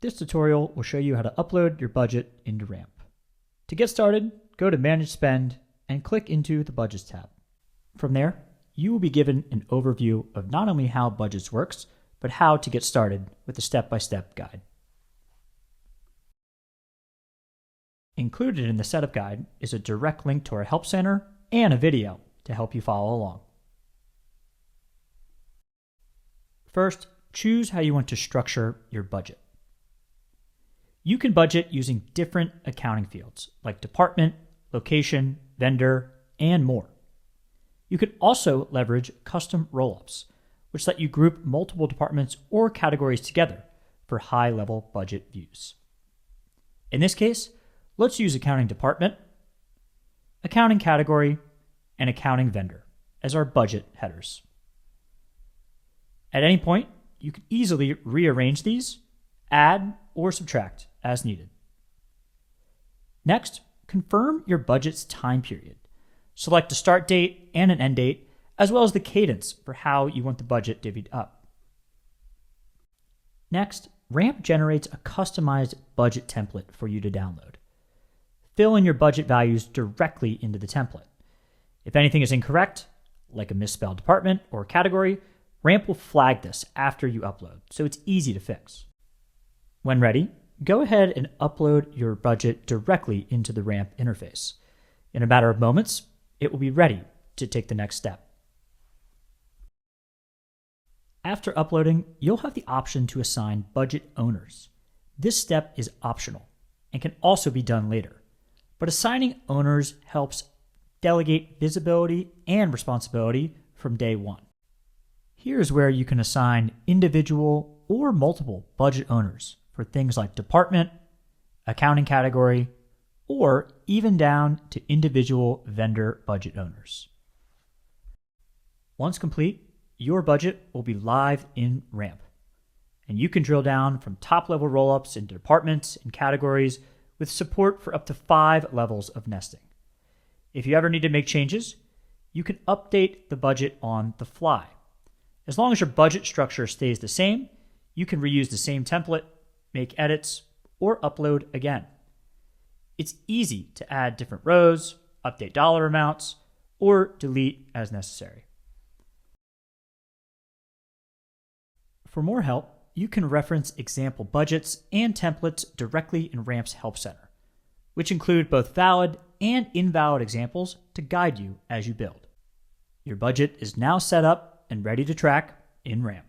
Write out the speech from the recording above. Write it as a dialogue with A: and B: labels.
A: This tutorial will show you how to upload your budget into Ramp. To get started, go to Manage Spend and click into the Budgets tab. From there, you will be given an overview of not only how Budgets works, but how to get started with a step-by-step guide. Included in the setup guide is a direct link to our Help Center and a video to help you follow along. First, choose how you want to structure your budget. You can budget using different accounting fields like department, location, vendor, and more. You can also leverage custom rollups, which let you group multiple departments or categories together for high-level budget views. In this case, let's use accounting department, accounting category, and accounting vendor as our budget headers. At any point, you can easily rearrange these, add or subtract as needed. Next, confirm your budget's time period. Select a start date and an end date, as well as the cadence for how you want the budget divvied up. Next, Ramp generates a customized budget template for you to download. Fill in your budget values directly into the template. If anything is incorrect, like a misspelled department or category, Ramp will flag this after you upload, so it's easy to fix. When ready, go ahead and upload your budget directly into the Ramp interface. In a matter of moments, it will be ready to take the next step. After uploading, you'll have the option to assign budget owners. This step is optional and can also be done later, but assigning owners helps delegate visibility and responsibility from day one. Here's where you can assign individual or multiple budget owners for things like department, accounting category, or even down to individual vendor budget owners. Once complete, your budget will be live in Ramp, and you can drill down from top-level rollups into departments and categories with support for up to 5 levels of nesting. If you ever need to make changes, you can update the budget on the fly. As long as your budget structure stays the same, you can reuse the same template, make edits, or upload again. It's easy to add different rows, update dollar amounts, or delete as necessary. For more help, you can reference example budgets and templates directly in Ramp's Help Center, which include both valid and invalid examples to guide you as you build. Your budget is now set up and ready to track in Ramp.